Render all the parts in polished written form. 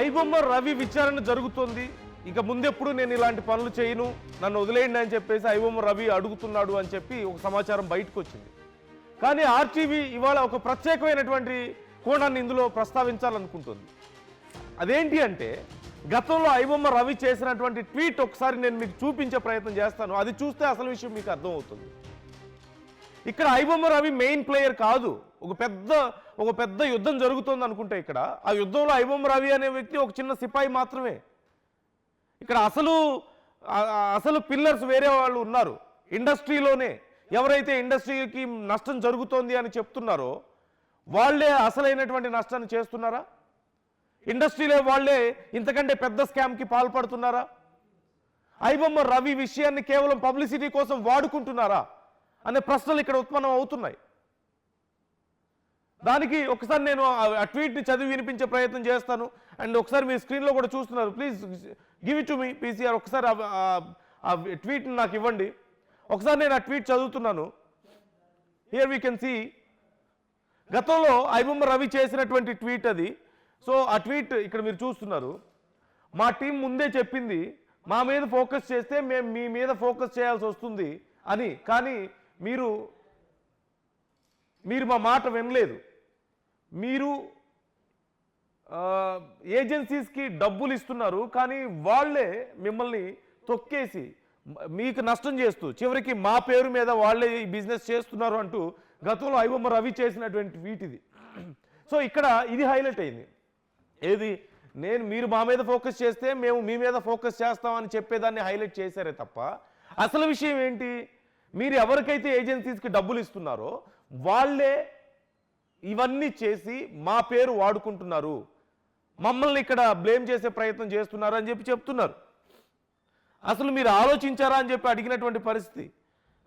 ఐబొమ్మ రవి విచారణ జరుగుతోంది. ఇక ముందెప్పుడు నేను ఇలాంటి పనులు చేయను, నన్ను వదిలేయండి అని చెప్పేసి ఐబొమ్మ రవి అడుగుతున్నాడు అని చెప్పి ఒక సమాచారం బయటకు వచ్చింది. కానీ ఆర్టీవీ ఇవాళ ఒక ప్రత్యేకమైనటువంటి కోణాన్ని ఇందులో ప్రస్తావించాలనుకుంటుంది. అదేంటి అంటే, గతంలో ఐబొమ్మ రవి చేసినటువంటి ట్వీట్ ఒకసారి నేను మీకు చూపించే ప్రయత్నం చేస్తాను. అది చూస్తే అసలు విషయం మీకు అర్థమవుతుంది. ఇక్కడ ఐబొమ్మ రవి మెయిన్ ప్లేయర్ కాదు. ఒక పెద్ద యుద్ధం జరుగుతుంది అనుకుంటే ఇక్కడ ఆ యుద్ధంలో ఐబొమ్మ రవి అనే వ్యక్తి ఒక చిన్న సిపాయి మాత్రమే. ఇక్కడ అసలు పిల్లర్స్ వేరే వాళ్ళు ఉన్నారు. ఇండస్ట్రీలోనే ఎవరైతే ఇండస్ట్రీకి నష్టం జరుగుతోంది అని చెప్తున్నారో వాళ్ళే అసలైనటువంటి నష్టాన్ని చేస్తున్నారా? ఇండస్ట్రీలో వాళ్ళే ఇంతకంటే పెద్ద స్కామ్కి పాల్పడుతున్నారా? ఐబొమ్మ రవి విషయాన్ని కేవలం పబ్లిసిటీ కోసం వాడుకుంటున్నారా అనే ప్రశ్నలు ఇక్కడ ఉత్పన్నం అవుతున్నాయి. దానికి ఒకసారి నేను ఆ ట్వీట్ని చదివి వినిపించే ప్రయత్నం చేస్తాను. అండ్ ఒకసారి మీ స్క్రీన్లో కూడా చూస్తున్నారు. Please give it to me PCR. ఒకసారి ఆ ట్వీట్ని నాకు ఇవ్వండి. ఒకసారి నేను ఆ ట్వీట్ చదువుతున్నాను. హియర్ వీ కెన్ సీ గతంలో ఐబొమ్మ రవి చేసినటువంటి ట్వీట్ అది. సో ఆ ట్వీట్ ఇక్కడ మీరు చూస్తున్నారు. మా టీం ముందే చెప్పింది మా మీద ఫోకస్ చేస్తే మేము మీ మీద ఫోకస్ చేయాల్సి వస్తుంది అని, కానీ మీరు మా మాట వినలేదు. మీరు ఏజెన్సీస్కి డబ్బులు ఇస్తున్నారు, కానీ వాళ్ళే మిమ్మల్ని తొక్కేసి మీకు నష్టం చేస్తూ చివరికి మా పేరు మీద వాళ్ళే ఈ బిజినెస్ చేస్తున్నారు అంటూ గతంలో ఐబొమ్మ రవి చేసినటువంటి ట్వీట్ ఇది. సో ఇక్కడ ఇది హైలైట్ అయింది. ఏది, మీరు మా మీద ఫోకస్ చేస్తే మేము మీ మీద ఫోకస్ చేస్తామని చెప్పేదాన్ని హైలైట్ చేశారే తప్ప అసలు విషయం ఏంటి? మీరు ఎవరికైతే ఏజెన్సీస్కి డబ్బులు ఇస్తున్నారో వాళ్ళే ఇవన్నీ చేసి మా పేరు వాడుకుంటున్నారు, మమ్మల్ని ఇక్కడ బ్లేమ్ చేసే ప్రయత్నం చేస్తున్నారు అని చెప్పి చెప్తున్నారు. అసలు మీరు ఆలోచించారా అని చెప్పి అడిగినటువంటి పరిస్థితి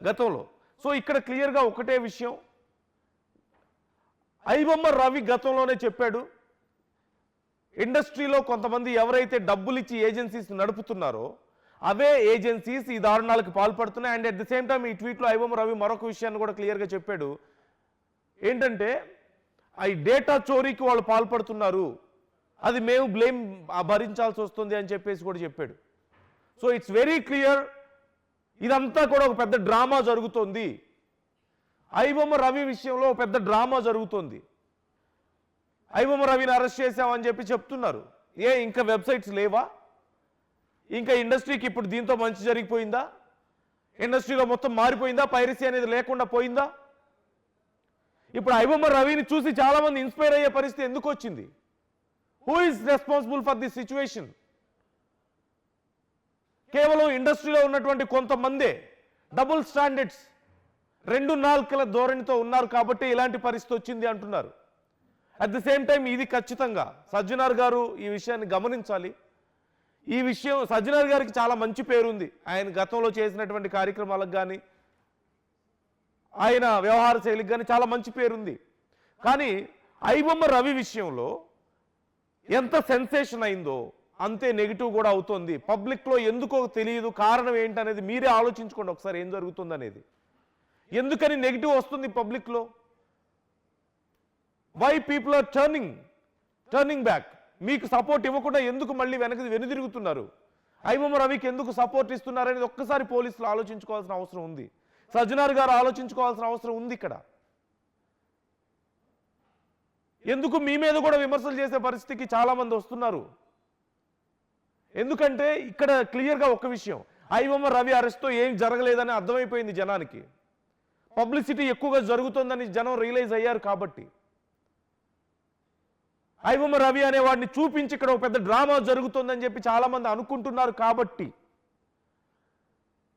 గతంలో. సో ఇక్కడ క్లియర్గా ఒకటే విషయం, ఐబొమ్మ రవి గతంలోనే చెప్పాడు, ఇండస్ట్రీలో కొంతమంది ఎవరైతే డబ్బులు ఇచ్చి ఏజెన్సీస్ నడుపుతున్నారో అవే ఏజెన్సీస్ ఈ దారుణాలకు పాల్పడుతున్నాయి. And at the same time ఈ ట్వీట్లో ఐబొమ్మ రవి మరొక విషయాన్ని కూడా క్లియర్గా చెప్పాడు. ఏంటంటే ఈ డేటా చోరీకి వాళ్ళు పాల్పడుతున్నారు, అది మేము బ్లేమ్ భరించాల్సి వస్తుంది అని చెప్పేసి కూడా చెప్పాడు. సో ఇట్స్ వెరీ క్లియర్, ఇదంతా కూడా ఒక పెద్ద డ్రామా జరుగుతోంది. ఐబొమ్మ రవి విషయంలో ఒక పెద్ద డ్రామా జరుగుతోంది. ఐబొమ్మ రవిని అరెస్ట్ చేశామని చెప్పి చెప్తున్నారు. ఇంకా వెబ్సైట్స్ లేవా? ఇంకా ఇండస్ట్రీకి ఇప్పుడు దీంతో మంచి జరిగిపోయిందా? ఇండస్ట్రీలో మొత్తం మారిపోయిందా? పైరసీ అనేది లేకుండా పోయిందా? ఇప్పుడు ఐబొమ్మ రవిని చూసి చాలా మంది ఇన్స్పైర్ అయ్యే పరిస్థితి ఎందుకు వచ్చింది? Who is responsible for this situation? కేవలం ఇండస్ట్రీలో ఉన్నటువంటి కొంతమందే డబుల్ స్టాండర్డ్స్, 2 నాలుకల ధోరణితో ఉన్నారు కాబట్టి ఇలాంటి పరిస్థితి వచ్చింది అంటున్నారు. అట్ ది సేమ్ టైం ఇది ఖచ్చితంగా సజ్జనార్ గారు ఈ విషయాన్ని గమనించాలి. ఈ విషయం సజ్జనార్ గారికి చాలా మంచి పేరుంది. ఆయన గతంలో చేసినటువంటి కార్యక్రమాలకు కానీ ఆయన వ్యవహార శైలికి కానీ చాలా మంచి పేరుంది. కానీ ఐబొమ్మ రవి విషయంలో ఎంత సెన్సేషన్ అయిందో అంతే నెగిటివ్ కూడా అవుతుంది. పబ్లిక్లో ఎందుకో తెలియదు, కారణం ఏంటనేది మీరే ఆలోచించుకోండి ఒకసారి ఏం జరుగుతుంది అనేది. ఎందుకని నెగిటివ్ వస్తుంది పబ్లిక్లో? Why people are turning back? మీకు సపోర్ట్ ఇవ్వకుండా ఎందుకు మళ్ళీ వెనుదిరుగుతున్నారు? ఐబొమ్మ రవికి ఎందుకు సపోర్ట్ ఇస్తున్నారు అనేది ఒక్కసారి పోలీసులు ఆలోచించుకోవాల్సిన అవసరం ఉంది. సజ్జనార్ గారు ఆలోచించుకోవాల్సిన అవసరం ఉంది. ఇక్కడ ఎందుకు మీ మీద కూడా విమర్శలు చేసే పరిస్థితికి చాలా మంది వస్తున్నారు? ఎందుకంటే ఇక్కడ క్లియర్గా ఒక విషయం, ఐబొమ్మ రవి అరెస్ట్తో ఏం జరగలేదని అర్థమైపోయింది జనానికి. పబ్లిసిటీ ఎక్కువగా జరుగుతుందని జనం రియలైజ్ అయ్యారు కాబట్టి ఐబొమ్మ రవి అనే వాడిని చూపించి ఇక్కడ ఒక పెద్ద డ్రామా జరుగుతుందని చెప్పి చాలా మంది అనుకుంటున్నారు కాబట్టి.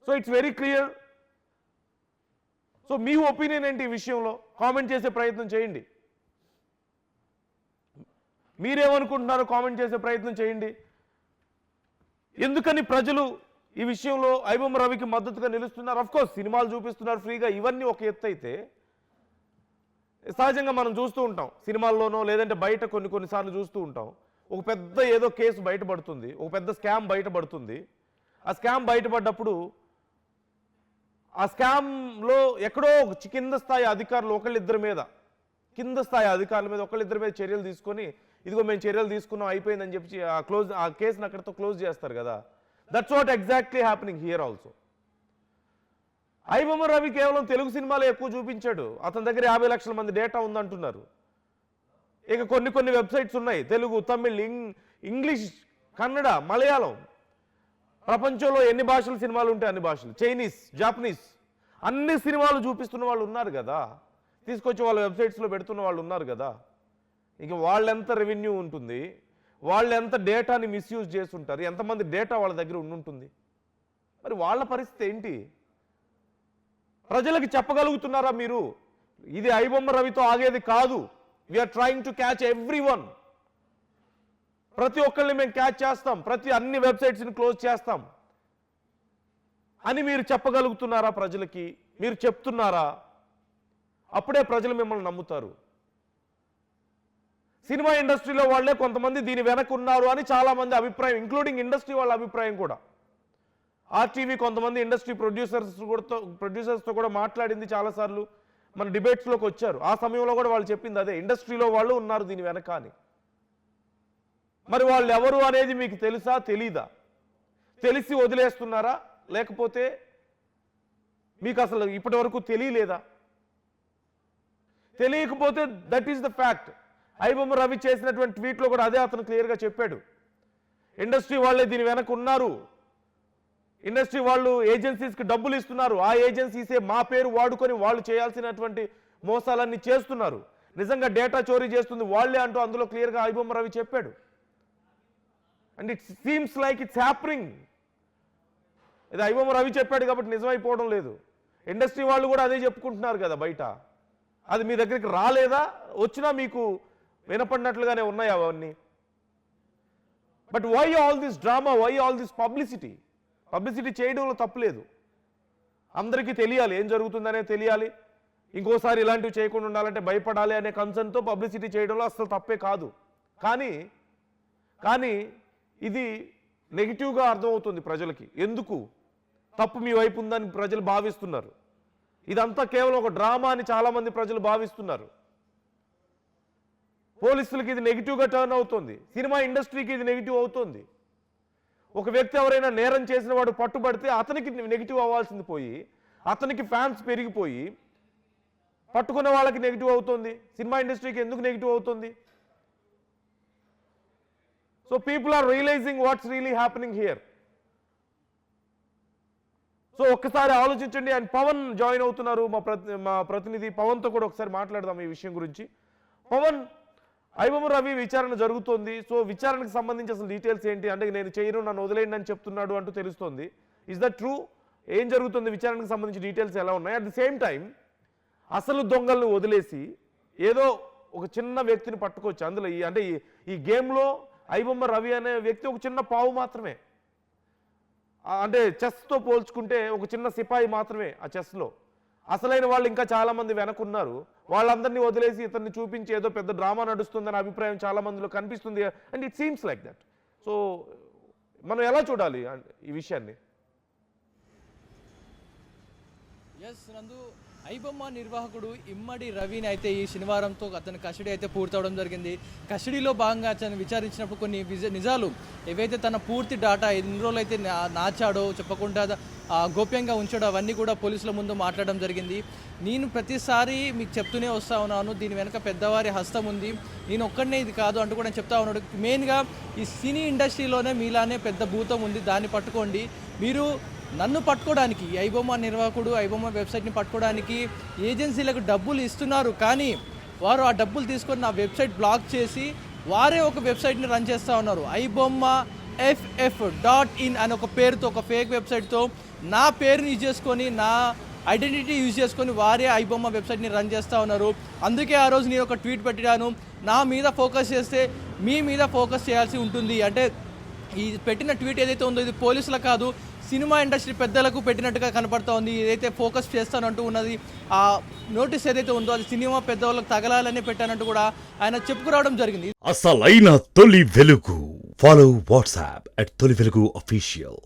So it's very clear. So me opinion ఏంటి ఈ విషయంలో? కామెంట్ చేసే ప్రయత్నం చేయండి. మీరేమనుకుంటున్నారో కామెంట్ చేసే ప్రయత్నం చేయండి. ఎందుకని ప్రజలు ఈ విషయంలో ఐబొమ్మ రవికి మద్దతుగా నిలుస్తున్నారు? అఫ్కోర్స్ సినిమాలు చూపిస్తున్నారు ఫ్రీగా, ఇవన్నీ ఒక ఎత్తు అయితే సహజంగా మనం చూస్తూ ఉంటాం సినిమాల్లోనో లేదంటే బయట కొన్నిసార్లు చూస్తూ ఉంటాం. ఒక పెద్ద ఏదో కేసు బయటపడుతుంది, ఒక పెద్ద స్కామ్ బయటపడుతుంది. ఆ స్కామ్ బయటపడ్డప్పుడు ఆ స్కామ్లో ఎక్కడో కింద స్థాయి అధికారులు ఒకళ్ళిద్దరి మీద చర్యలు తీసుకొని ఇదిగో మేము చర్యలు తీసుకున్నాం అయిపోయిందని చెప్పి ఆ కేసుని అక్కడితో క్లోజ్ చేస్తారు కదా. That's what exactly happening here also. IBomma Ravi కేవలం తెలుగు సినిమాలే ఎక్కువ చూపించాడు, అతని దగ్గర 50 లక్షల మంది డేటా ఉందంటున్నారు. ఇక కొన్ని వెబ్సైట్స్ ఉన్నాయి, తెలుగు, తమిళ్, ఇంగ్లీష్, కన్నడ, మలయాళం, ప్రపంచంలో ఎన్ని భాషల సినిమాలు ఉంటాయి అన్ని భాషలు, చైనీస్, జాపనీస్, అన్ని సినిమాలు చూపిస్తున్న వాళ్ళు ఉన్నారు కదా, తీసుకొచ్చి వాళ్ళ వెబ్సైట్స్లో పెడుతున్న వాళ్ళు ఉన్నారు కదా. ఇక వాళ్ళెంత రెవెన్యూ ఉంటుంది, వాళ్ళు ఎంత డేటాని మిస్యూజ్ చేస్తుంటారు, ఎంతమంది డేటా వాళ్ళ దగ్గర ఉండుంటుంది, మరి వాళ్ళ పరిస్థితి ఏంటి? ప్రజలకు చెప్పగలుగుతున్నారా మీరు? ఇది ఐబొమ్మ రవితో ఆగేది కాదు. We're trying to catch everyone. ప్రతి ఒక్కరిని మేము క్యాచ్ చేస్తాం, అన్ని వెబ్సైట్స్ని క్లోజ్ చేస్తాం అని మీరు చెప్పగలుగుతున్నారా ప్రజలకి? మీరు చెప్తున్నారా? అప్పుడే ప్రజలు మిమ్మల్ని నమ్ముతారు. సినిమా ఇండస్ట్రీలో వాళ్ళే కొంతమంది దీని వెనక ఉన్నారు అని చాలామంది అభిప్రాయం, ఇంక్లూడింగ్ ఇండస్ట్రీ వాళ్ళ అభిప్రాయం కూడా. ఆర్టీవీ కొంతమంది ఇండస్ట్రీ ప్రొడ్యూసర్స్తో కూడా మాట్లాడింది చాలాసార్లు, మన డిబేట్స్లోకి వచ్చారు. ఆ సమయంలో కూడా వాళ్ళు చెప్పింది అదే, ఇండస్ట్రీలో వాళ్ళు ఉన్నారు దీని వెనక అని. మరి వాళ్ళు ఎవరు అనేది మీకు తెలుసా, తెలీదా? తెలిసి వదిలేస్తున్నారా, లేకపోతే మీకు అసలు ఇప్పటి వరకు తెలియలేదా? తెలియకపోతే that is the fact. IBomma Ravi చేసినటువంటి ట్వీట్లో కూడా అదే అతను క్లియర్గా చెప్పాడు. ఇండస్ట్రీ వాళ్ళే దీని వెనక ఉన్నారు, ఇండస్ట్రీ వాళ్ళు ఏజెన్సీస్కి డబ్బులు ఇస్తున్నారు, ఆ ఏజెన్సీసే మా పేరు వాడుకొని వాళ్ళు చేయాల్సినటువంటి మోసాలన్నీ చేస్తున్నారు, నిజంగా డేటా చోరీ చేస్తుంది వాళ్ళే అంటూ అందులో క్లియర్గా ఐబొమ్మ రవి చెప్పాడు. And it seems like it's happening. ఇది ఐబొమ్మ రవి చెప్పాడు కాబట్టి నిజమైపోవడం లేదు, ఇండస్ట్రీ వాళ్ళు కూడా అదే చెప్పుకుంటున్నారు కదా బయట. అది మీ దగ్గరికి రాలేదా? వచ్చినా మీకు వినపడినట్లుగానే ఉన్నాయి అవన్నీ. But why all this drama, why all this publicity? Publicity చేయడంలో తప్పులేదు, అందరికీ తెలియాలి, ఏం జరుగుతుందనే తెలియాలి, ఇంకోసారి ఇలాంటివి చేయకుండా ఉండాలంటే భయపడాలి అనే కన్సర్న్తో పబ్లిసిటీ చేయడంలో అసలు తప్పే కాదు. కానీ ఇది నెగిటివ్గా అర్థమవుతుంది ప్రజలకి. ఎందుకు? తప్పు మీ వైపు ఉందని ప్రజలు భావిస్తున్నారు. ఇదంతా కేవలం ఒక డ్రామా అని చాలామంది ప్రజలు భావిస్తున్నారు. పోలీసులకి ఇది నెగిటివ్గా టర్న్ అవుతుంది, సినిమా ఇండస్ట్రీకి ఇది నెగిటివ్ అవుతుంది. ఒక వ్యక్తి ఎవరైనా నేరం చేసిన వాడు పట్టుబడితే అతనికి నెగిటివ్ అవ్వాల్సింది పోయి అతనికి ఫ్యాన్స్ పెరిగిపోయి పట్టుకున్న వాళ్ళకి నెగిటివ్ అవుతుంది, సినిమా ఇండస్ట్రీకి ఎందుకు నెగిటివ్ అవుతుంది? So people are realising what's really happening here. So ఒక్కసారి ఆలోచించండి. అండ్ పవన్ జాయిన్ అవుతున్నారు, మా ప్రతినిధి పవన్తో కూడా ఒకసారి మాట్లాడదాం ఈ విషయం గురించి. పవన్, ఐబొమ్మ రవి విచారణ జరుగుతోంది, సో విచారణకు సంబంధించి అసలు డీటెయిల్స్ ఏంటి? అంటే నేను చేయను, నన్ను వదిలేయండి అని చెప్తున్నాడు అంటూ తెలుస్తోంది. Is that true? ఏం జరుగుతుంది? విచారణకు సంబంధించి డీటెయిల్స్ ఎలా ఉన్నాయి? అట్ ది సేమ్ టైం అసలు దొంగలను వదిలేసి ఏదో ఒక చిన్న వ్యక్తిని పట్టుకోవచ్చు. అందులో ఈ గేమ్లో ఐబొమ్మ రవి అనే వ్యక్తి ఒక చిన్న పావు మాత్రమే. అంటే చెస్తో పోల్చుకుంటే ఒక చిన్న సిపాయి మాత్రమే ఆ చెస్లో. అసలైన వాళ్ళు ఇంకా చాలామంది వెనకున్నారు. వాళ్ళందరినీ వదిలేసి ఇతన్ని చూపించి ఏదో పెద్ద డ్రామా నడుస్తుందనే అభిప్రాయం చాలా మందిలో కనిపిస్తుంది. And it seems like that. So మనం ఎలా చూడాలి ఈ విషయాన్ని? ఎస్ నందు, ఐబొమ్మ నిర్వాహకుడు ఇమ్మడి రవిని అయితే ఈ శనివారంతో అతని కస్టడీ అయితే పూర్తవడం జరిగింది. కస్టడీలో భాగంగా అతను విచారించినప్పుడు కొన్ని నిజాలు ఏవైతే తన పూర్తి డాటా ఎన్ని రోజులు అయితే నాచాడో, చెప్పకుండా గోప్యంగా ఉంచాడో అవన్నీ కూడా పోలీసుల ముందు మాట్లాడడం జరిగింది. నేను ప్రతిసారి మీకు చెప్తూనే వస్తూ ఉన్నాను, దీని వెనక పెద్దవారి హస్తం ఉంది, నేను ఒక్కడనే ఇది కాదు అంటూ కూడా చెప్తా ఉన్నాడు. మెయిన్గా ఈ సినీ ఇండస్ట్రీలోనే మీలానే పెద్ద భూతం ఉంది, దాన్ని పట్టుకోండి. మీరు నన్ను పట్టుకోవడానికి, ఐబొమ్మ నిర్వాహకుడు ఐబొమ్మ వెబ్సైట్ని పట్టుకోవడానికి ఏజెన్సీలకు డబ్బులు ఇస్తున్నారు, కానీ వారు ఆ డబ్బులు తీసుకొని నా వెబ్సైట్ బ్లాక్ చేసి వారే ఒక వెబ్సైట్ని రన్ చేస్తూ ఉన్నారు. ఐబొమ్మ FF.in అని ఒక పేరుతో, ఒక ఫేక్ వెబ్సైట్తో నా పేరుని యూజ్ చేసుకొని, నా ఐడెంటిటీ యూజ్ చేసుకొని వారే ఐబొమ్మ వెబ్సైట్ని రన్ చేస్తూ ఉన్నారు. అందుకే ఆ రోజు నేను ఒక ట్వీట్ పెట్టాను, నా మీద ఫోకస్ చేస్తే మీ మీద ఫోకస్ చేయాల్సి ఉంటుంది. అంటే ఈ పెట్టిన ట్వీట్ ఏదైతే ఉందో ఇది పోలీసులకు కాదు, సినిమా ఇండస్ట్రీ పెద్దలకు పెట్టినట్టుగా కనపడుతూ ఉంది. ఏదైతే ఫోకస్ చేస్తానంటూ ఉన్నది, ఆ నోటీస్ ఏదైతే ఉందో అది సినిమా పెద్దవాళ్ళకి తగలాలని పెట్టానంటూ కూడా ఆయన చెప్పుకురావడం జరిగింది. అసలైన తొలి వెలుగు. ఫాలో వాట్సాప్ @తొలి వెలుగు official.